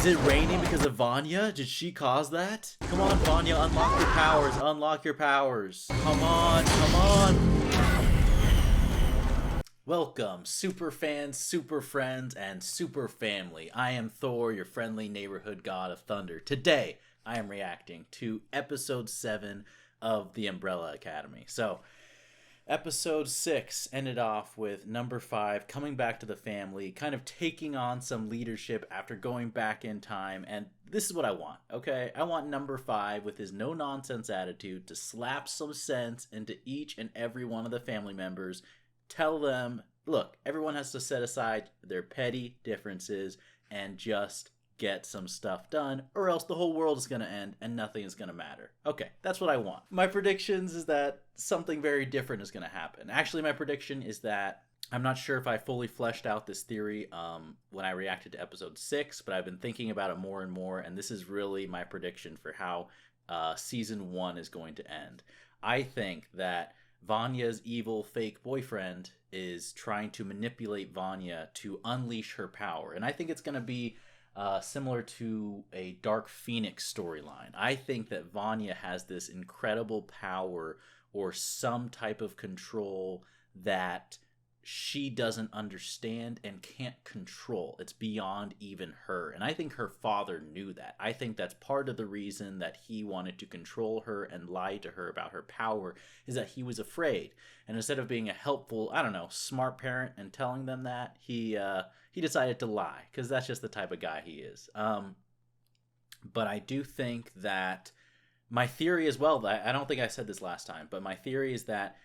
Is it raining because of Vanya? Did she cause that? Come on, Vanya, unlock your powers. Unlock your powers. Come on, come on. Welcome, super fans, super friends, and super family. I am Thor, your friendly neighborhood god of thunder. Today, I am reacting to episode 7 of The Umbrella Academy. So, episode 6 ended off with number 5 coming back to the family, kind of taking on some leadership after going back in time. And this is what I want, okay? I want number 5 with his no-nonsense attitude to slap some sense into each and every one of the family members. Tell them, look, everyone has to set aside their petty differences and just get some stuff done, or else the whole world is going to end and nothing is going to matter. Okay, that's what I want. My predictions is that something very different is going to happen. Actually, my prediction is that I'm not sure if I fully fleshed out this theory when I reacted to episode 6, but I've been thinking about it more and more, and this is really my prediction for how season 1 is going to end. I think that Vanya's evil fake boyfriend is trying to manipulate Vanya to unleash her power. And I think it's going to be similar to a Dark Phoenix storyline. I think that Vanya has this incredible power or some type of control that she doesn't understand and can't control. It's beyond even her. And I think her father knew that. I think that's part of the reason that he wanted to control her and lie to her about her power, is that he was afraid. And instead of being a helpful, I don't know, smart parent and telling them that, he decided to lie, because that's just the type of guy he is. But I do think that my theory as well, I don't think I said this last time, but my theory is that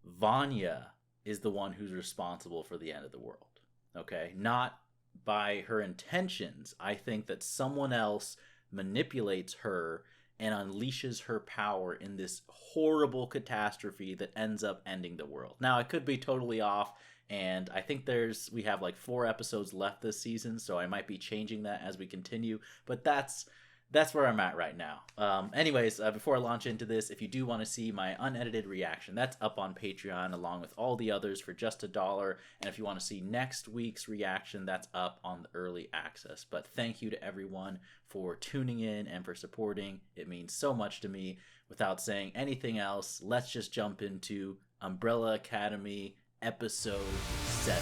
Vanya is the one who's responsible for the end of the world. Okay? Not by her intentions. I think that someone else manipulates her and unleashes her power in this horrible catastrophe that ends up ending the world. Now, I could be totally off, and I think we have like 4 episodes left this season, so I might be changing that as we continue, but that's where I'm at right now. Anyways, before I launch into this, if you do want to see my unedited reaction, that's up on Patreon along with all the others for just $1. And if you want to see next week's reaction, that's up on the early access. But thank you to everyone for tuning in and for supporting. It means so much to me. Without saying anything else, let's just jump into Umbrella Academy episode 7.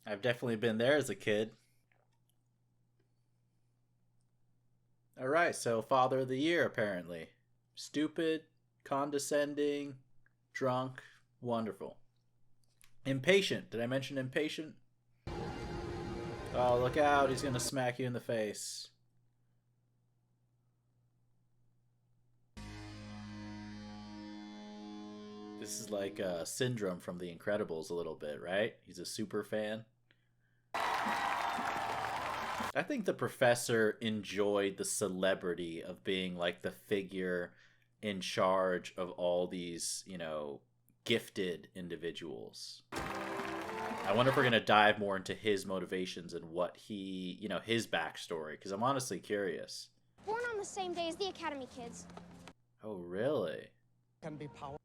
I've definitely been there as a kid. Alright, so Father of the Year, apparently. Stupid, condescending, drunk, wonderful. Impatient. Did I mention impatient? Oh, look out. He's gonna smack you in the face. This is like Syndrome from The Incredibles a little bit, right? He's a super fan. I think the professor enjoyed the celebrity of being like the figure in charge of all these, you know, gifted individuals. I wonder if we're going to dive more into his motivations and what he, you know, his backstory, because I'm honestly curious. Born on the same day as the Academy kids. Oh, really? Can be power.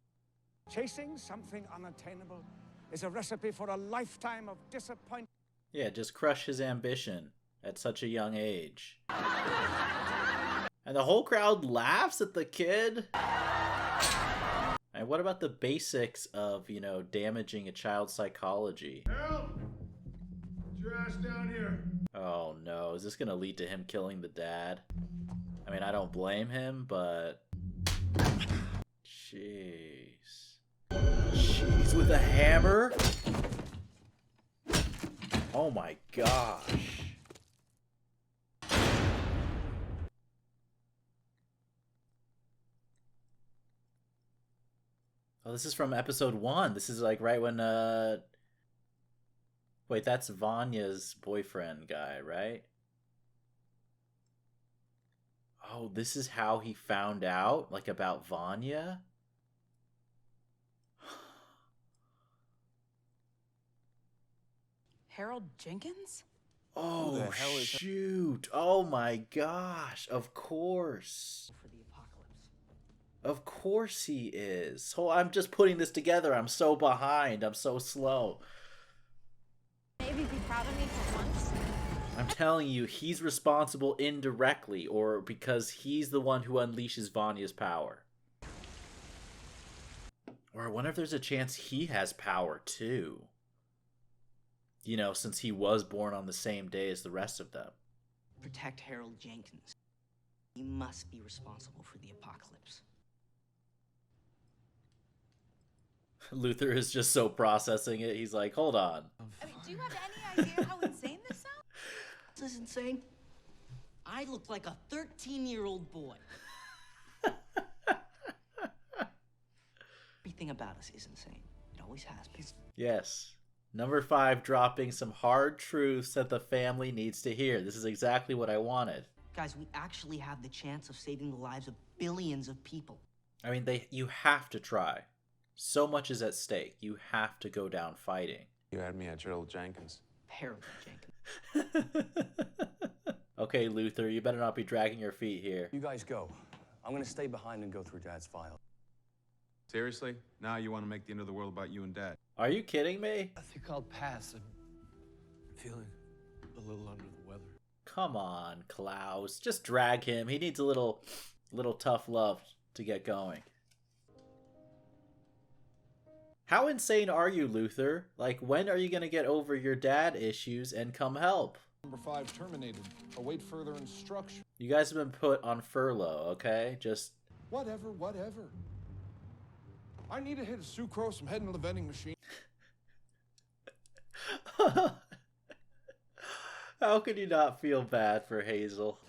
Chasing something unattainable is a recipe for a lifetime of disappointment. Yeah, just crush his ambition at such a young age. And the whole crowd laughs at the kid. And what about the basics of, you know, damaging a child's psychology? Help! Get your ass down here. Oh no, is this gonna lead to him killing the dad? I mean, I don't blame him, but... Jeez. Jeez, with a hammer? Oh my gosh. Oh, this is from episode 1. This is like right when, wait, that's Vanya's boyfriend guy, right? Oh, this is how he found out, like, about Vanya? Harold Jenkins? Oh, shoot. Oh my gosh. Of course. For the apocalypse. Of course he is. So I'm just putting this together. I'm so behind. I'm so slow. Maybe be proud of me for once. I'm telling you, he's responsible indirectly, or because he's the one who unleashes Vanya's power. Or I wonder if there's a chance he has power too. You know, since he was born on the same day as the rest of them. Protect Harold Jenkins. He must be responsible for the apocalypse. Luther is just so processing it. He's like, hold on. I mean, do you have any idea how insane this sounds? This is insane. I look like a 13-year-old boy. Everything about us is insane. It always has been. Yes. Number 5, dropping some hard truths that the family needs to hear. This is exactly what I wanted. Guys, we actually have the chance of saving the lives of billions of people. I mean, you have to try. So much is at stake. You have to go down fighting. You had me at Harold Jenkins. Harold Jenkins. Okay, Luther, you better not be dragging your feet here. You guys go. I'm gonna stay behind and go through Dad's file. Seriously? Now you want to make the end of the world about you and Dad? Are you kidding me? I think I'll pass. I'm feeling a little under the weather. Come on, Klaus. Just drag him. He needs a little tough love to get going. How insane are you, Luther? Like, when are you gonna get over your dad issues and come help? Number 5 terminated. Await further instruction. You guys have been put on furlough, okay? Just... Whatever. I need to hit a sucrose. I'm heading to the vending machine. How could you not feel bad for Hazel?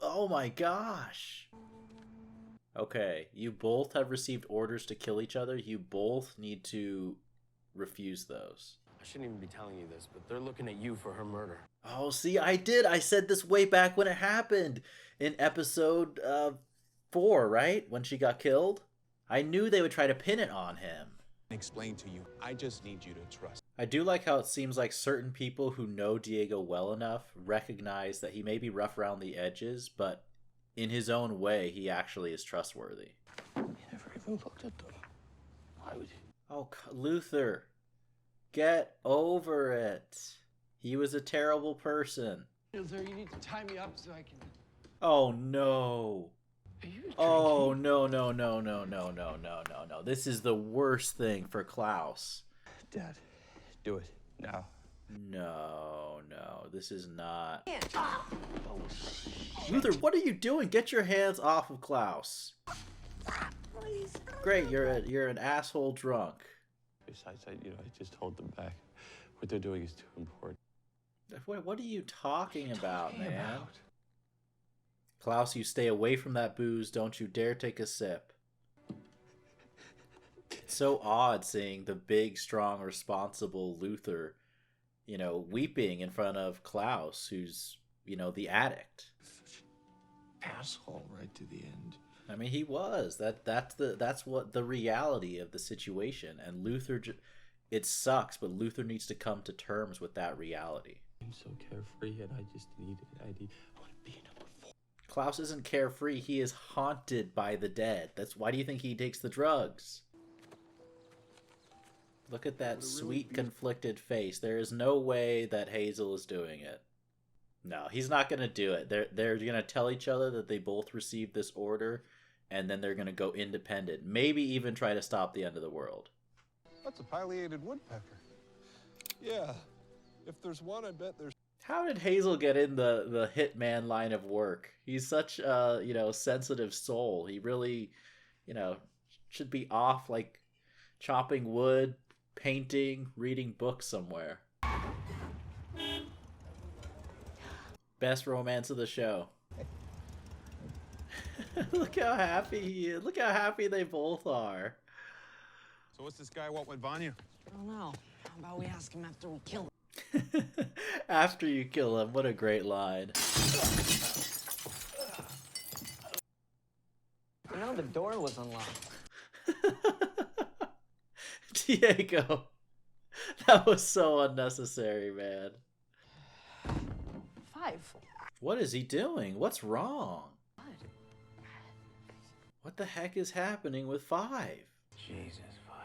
Oh my gosh. Okay, you both have received orders to kill each other. You both need to refuse those. I shouldn't even be telling you this, but they're looking at you for her murder. Oh, see, I did. I said this way back when it happened. In episode 4, right? When she got killed. I knew they would try to pin it on him. Explain to you. I just need you to trust. I do like how it seems like certain people who know Diego well enough recognize that he may be rough around the edges, but in his own way, he actually is trustworthy. You never even looked at them. Why would you? Oh, Luther, get over it. He was a terrible person. Luther, you need to tie me up so I can... Oh, no. Are you drinking? Oh, no. This is the worst thing for Klaus. Dad, do it. Now. No. This is not... Luther, what are you doing? Get your hands off of Klaus. Please. Great, you're an asshole drunk. Besides, I just hold them back. What they're doing is too important. What are you talking about, man? Klaus, you stay away from that booze. Don't you dare take a sip. It's so odd seeing the big, strong, responsible Luther, weeping in front of Klaus, who's, the addict. Such an asshole right to the end. I mean, he was. That's what the reality of the situation. And Luther, it sucks, but Luther needs to come to terms with that reality. I'm so carefree, and I just need it. I want to be number 4. Klaus isn't carefree. He is haunted by the dead. That's why do you think he takes the drugs? Look at that sweet, conflicted face. There is no way that Hazel is doing it. No, he's not going to do it. They're going to tell each other that they both received this order, and then they're going to go independent. Maybe even try to stop the end of the world. That's a pileated woodpecker. Yeah. If there's one, I bet there's... How did Hazel get in the hitman line of work? He's such a, sensitive soul. He really, should be off, like, chopping wood, painting, reading books somewhere. Best romance of the show. Look how happy he is. Look how happy they both are. So what's this guy want with Vanya? I don't know. How about we ask him after we kill him? After you kill him, what a great line. know the door was unlocked. Diego. That was so unnecessary, man. 5. What is he doing? What's wrong? What the heck is happening with 5? Jesus, 5.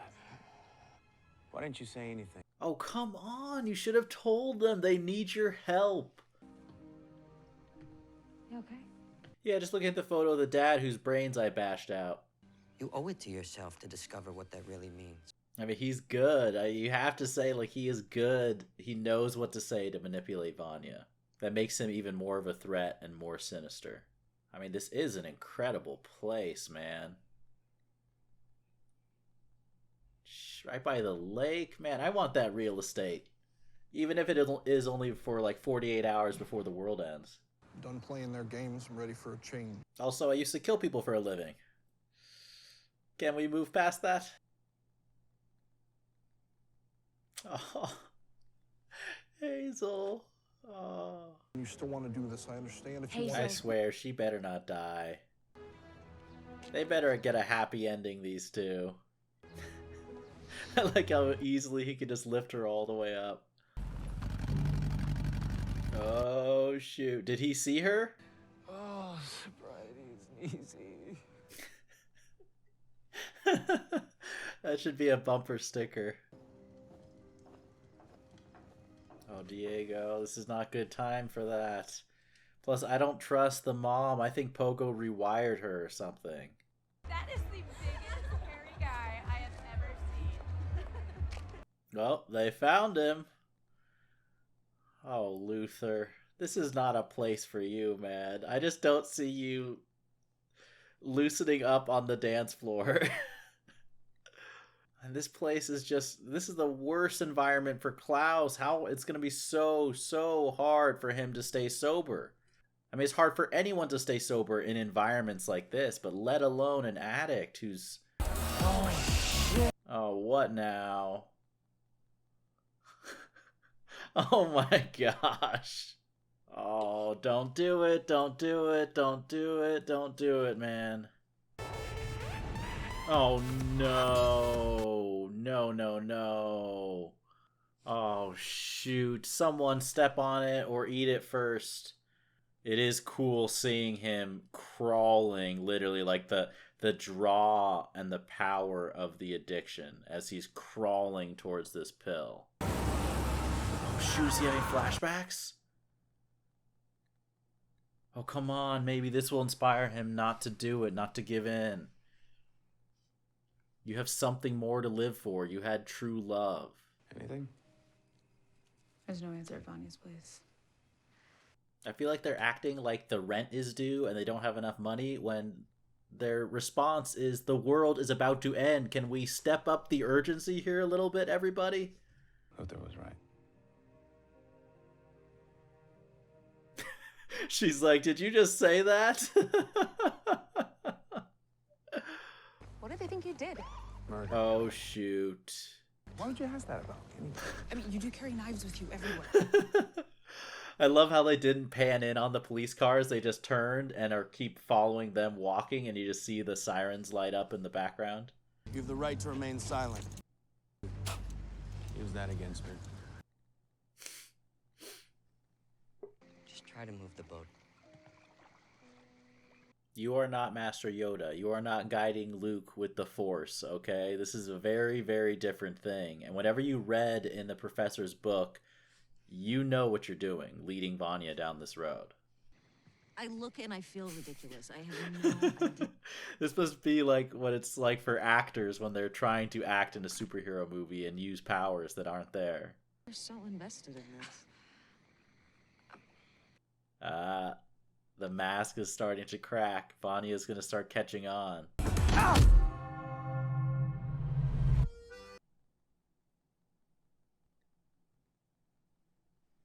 Why didn't you say anything? Oh, come on. You should have told them. They need your help. You okay? Yeah, just look at the photo of the dad whose brains I bashed out. You owe it to yourself to discover what that really means. I mean, he's good. You have to say, like, he is good. He knows what to say to manipulate Vanya. That makes him even more of a threat and more sinister. I mean, this is an incredible place, man. Right by the lake. Man, I want that real estate. Even if it is only for like 48 hours before the world ends. Done playing their games. I'm ready for a change. Also, I used to kill people for a living. Can we move past that? Oh, Hazel. Oh. You still want to do this, I understand. If you Hazel. want. I swear, she better not die. They better get a happy ending, these two. I like how easily he could just lift her all the way up. Oh, shoot. Did he see her? Oh, sobriety is easy. That should be a bumper sticker. Oh, Diego, this is not good time for that. Plus, I don't trust the mom. I think Pogo rewired her or something. That is the biggest hairy guy I have ever seen. Well, they found him. Oh, Luther. This is not a place for you, man. I just don't see you loosening up on the dance floor. And this place is just, this is the worst environment for Klaus. How it's going to be so hard for him to stay sober. I mean, it's hard for anyone to stay sober in environments like this, but let alone an addict who's... Oh, shit. Oh, what now? Oh my gosh. Oh, don't do it, don't do it, don't do it, don't do it, man. Oh no. No. Oh shoot. Someone step on it or eat it first. It is cool seeing him crawling, literally, like the draw and the power of the addiction as he's crawling towards this pill. Oh shoot, is he having flashbacks? Oh come on, maybe this will inspire him not to do it, not to give in. You have something more to live for. You had true love. Anything? There's no answer at Vanya's place. I feel like they're acting like the rent is due and they don't have enough money when their response is the world is about to end. Can we step up the urgency here a little bit, everybody? Luther was right. She's like, did you just say that? What do they think you did? Murder. Oh, shoot. Why would you ask that about? I mean, you do carry knives with you everywhere. I love how they didn't pan in on the police cars. They just turned and keep following them walking, and you just see the sirens light up in the background. You have the right to remain silent. Use that against her. Just try to move the boat. You are not Master Yoda. You are not guiding Luke with the Force, okay? This is a very, very different thing. And whatever you read in the professor's book, you know what you're doing, leading Vanya down this road. I look and I feel ridiculous. I have no idea. This must be like what it's like for actors when they're trying to act in a superhero movie and use powers that aren't there. We're so invested in this. The mask is starting to crack. Vanya's gonna start catching on.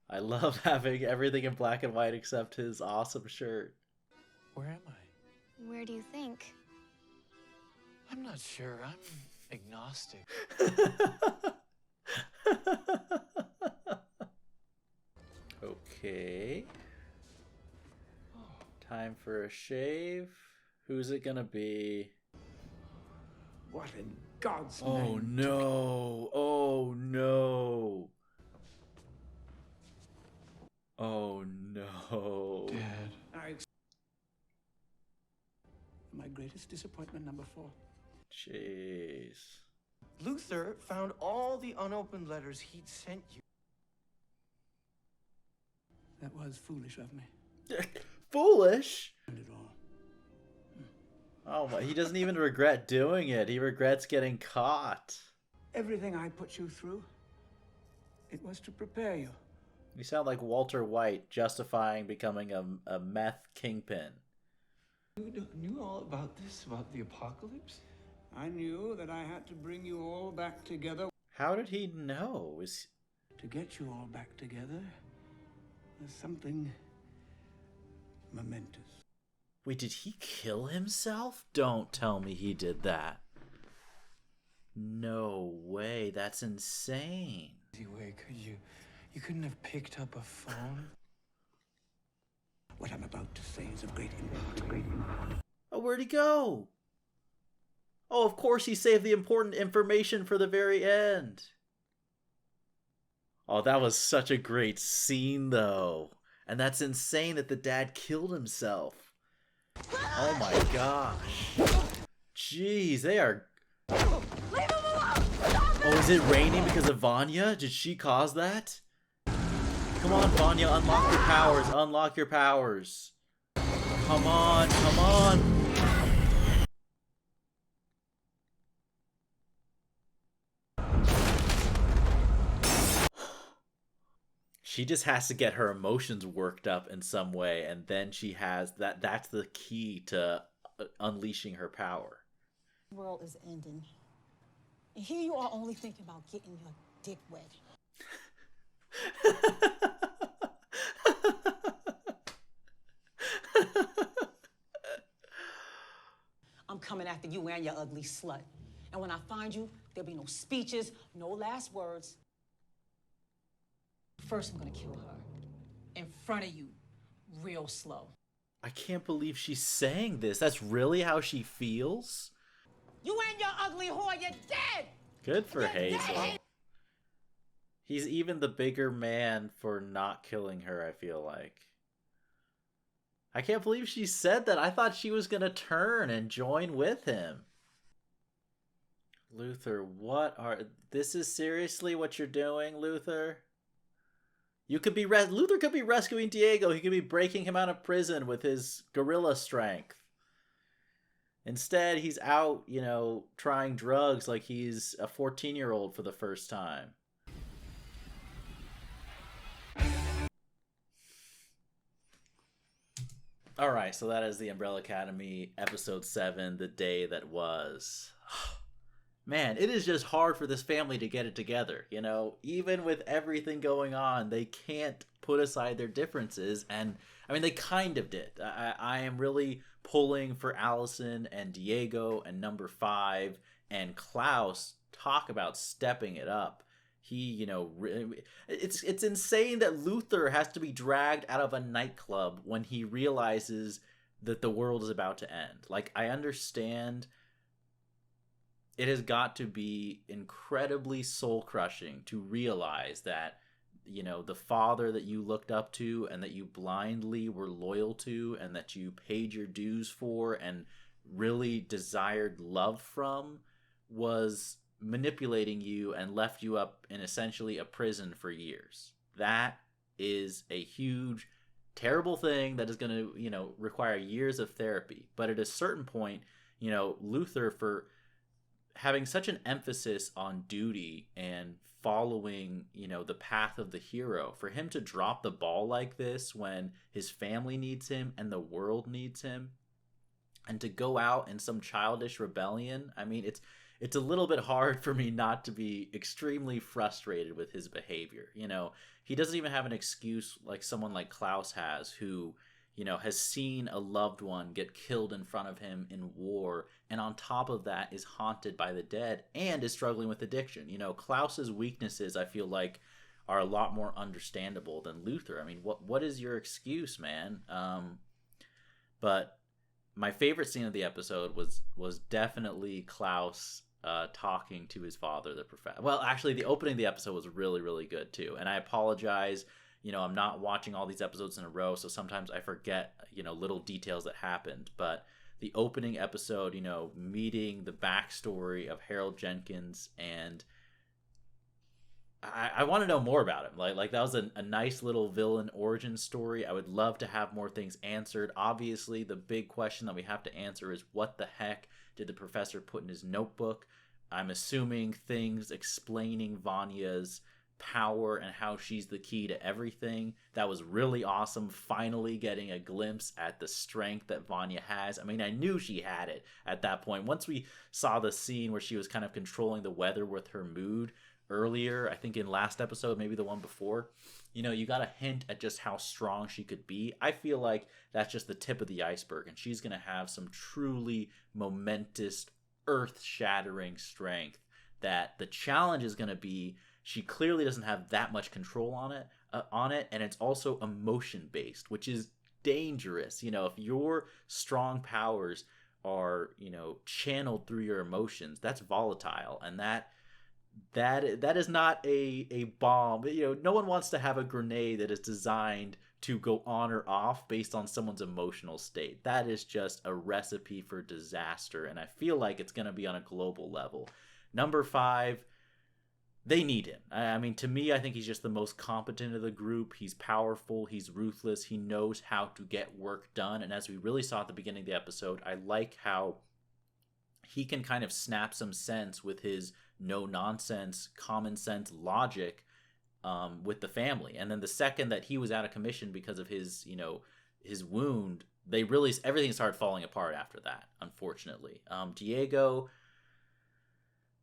I love having everything in black and white except his awesome shirt. Where am I? Where do you think? I'm not sure. I'm agnostic. Okay. Time for a shave. Who's it gonna be? What in God's Oh name? no! Oh no! Oh no! Dad. My greatest disappointment, number 4. Jeez. Luther found all the unopened letters he'd sent you. That was foolish of me. Foolish? And it all. Oh my, he doesn't even regret doing it. He regrets getting caught. Everything I put you through, it was to prepare you. You sound like Walter White justifying becoming a meth kingpin. You knew all about this, about the apocalypse? I knew that I had to bring you all back together. How did he know? To get you all back together, there's something momentous. Wait, did he kill himself? Don't tell me he did that. No way, that's insane. Way, could you couldn't have picked up a phone? What I'm about to say is of great import. Oh, where'd he go? Oh, of course he saved the important information for the very end. Oh, that was such a great scene, though. And that's insane that the dad killed himself. Oh my gosh. Jeez, they are... Leave him alone! Stop Oh, is it raining because of Vanya? Did she cause that? Come on, Vanya, unlock your powers. Unlock your powers. Come on, come on. She just has to get her emotions worked up in some way, and then she has that's the key to unleashing her power. The world is ending. And here you are only thinking about getting your dick wet. I'm coming after you and your ugly slut. And when I find you, there'll be no speeches, no last words. First, I'm gonna kill her. In front of you, real slow. I can't believe she's saying this. That's really how she feels? You and your ugly whore, you're dead! Good for You're Hazel. dead. He's even the bigger man for not killing her, I feel like. I can't believe she said that. I thought she was gonna turn and join with him. Luther, this is seriously what you're doing, Luther? You could be Luther could be rescuing Diego. He could be breaking him out of prison with his gorilla strength. Instead, he's out, trying drugs like he's a 14-year-old for the first time. Alright, so that is the Umbrella Academy, episode 7, The Day That Was. Man, it is just hard for this family to get it together, Even with everything going on, they can't put aside their differences, and, they kind of did. I am really pulling for Allison and Diego and number 5 and Klaus. Talk about stepping it up. He, it's insane that Luther has to be dragged out of a nightclub when he realizes that the world is about to end. Like, I understand it has got to be incredibly soul-crushing to realize that, the father that you looked up to and that you blindly were loyal to and that you paid your dues for and really desired love from was manipulating you and left you up in essentially a prison for years. That is a huge, terrible thing that is going to, require years of therapy. But at a certain point, Luther, for having such an emphasis on duty and following, the path of the hero, for him to drop the ball like this when his family needs him and the world needs him, and to go out in some childish rebellion, it's a little bit hard for me not to be extremely frustrated with his behavior. He doesn't even have an excuse like someone like Klaus has, who, has seen a loved one get killed in front of him in war, and on top of that is haunted by the dead and is struggling with addiction. Klaus's weaknesses, I feel like, are a lot more understandable than Luther. What is your excuse, man? But my favorite scene of the episode was definitely Klaus talking to his father, the professor. Well, actually, the opening of the episode was really, really good too. And I apologize, I'm not watching all these episodes in a row, so sometimes I forget, little details that happened. But the opening episode, meeting the backstory of Harold Jenkins, and I want to know more about him. Like that was a nice little villain origin story. I would love to have more things answered. Obviously, the big question that we have to answer is, what the heck did the professor put in his notebook? I'm assuming things explaining Vanya's power and how she's the key to everything. That was really awesome, finally getting a glimpse at the strength that Vanya has. I mean, I knew she had it at that point. Once we saw the scene where she was kind of controlling the weather with her mood earlier, I think in last episode, maybe the one before, you got a hint at just how strong she could be. I feel like that's just the tip of the iceberg, and she's going to have some truly momentous, earth-shattering strength that the challenge is going to be, she clearly doesn't have that much control on it, and it's also emotion-based, which is dangerous. If your strong powers are, channeled through your emotions, that's volatile, and that is not a bomb. No one wants to have a grenade that is designed to go on or off based on someone's emotional state. That is just a recipe for disaster, and I feel like it's going to be on a global level. Number 5, they need him. I mean, to me, I think he's just the most competent of the group. He's powerful, he's ruthless, he knows how to get work done, and as we really saw at the beginning of the episode, I like how he can kind of snap some sense with his no-nonsense, common-sense logic with the family. And then the second that he was out of commission because of his, his wound, everything started falling apart after that, unfortunately. Diego,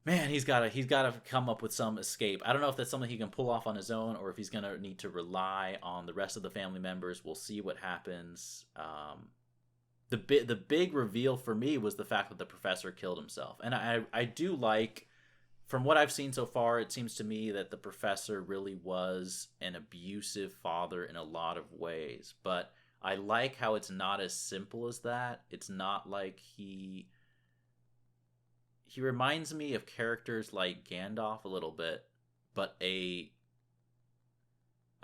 man, he's got to come up with some escape. I don't know if that's something he can pull off on his own or if he's going to need to rely on the rest of the family members. We'll see what happens. The big reveal for me was the fact that the professor killed himself. And I do like, from what I've seen so far, it seems to me that the professor really was an abusive father in a lot of ways. But I like how it's not as simple as that. It's not like he reminds me of characters like Gandalf a little bit, but a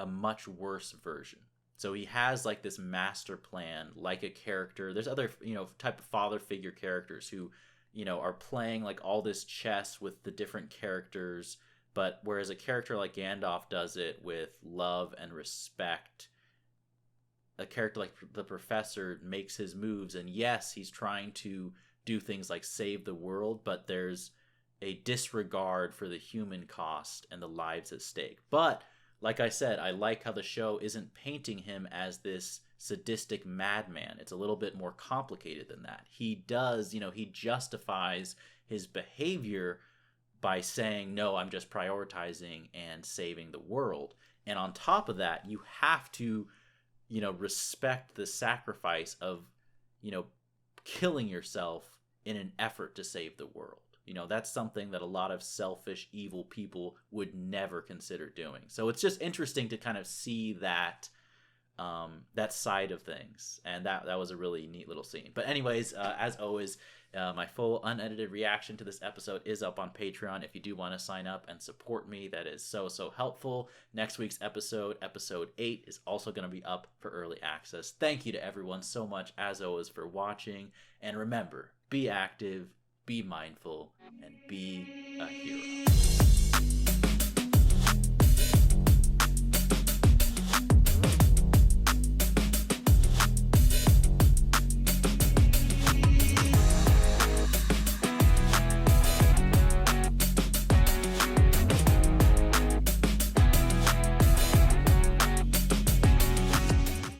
much worse version. So he has like this master plan, like a character. There's other, type of father figure characters who, are playing like all this chess with the different characters. But whereas a character like Gandalf does it with love and respect, a character like the professor makes his moves. And yes, he's trying to do things like save the world, but there's a disregard for the human cost and the lives at stake. But like I said, I like how the show isn't painting him as this sadistic madman. It's a little bit more complicated than that. He does, he justifies his behavior by saying, no, I'm just prioritizing and saving the world. And on top of that, you have to, respect the sacrifice of, killing yourself in an effort to save the world. That's something that a lot of selfish, evil people would never consider doing. So it's just interesting to kind of see that that side of things. And that was a really neat little scene. But anyways, as always, my full unedited reaction to this episode is up on Patreon. If you do want to sign up and support me, that is so helpful. Next week's episode 8, is also going to be up for early access. Thank you to everyone so much, as always, for watching. And remember, be active, be mindful, and be a hero.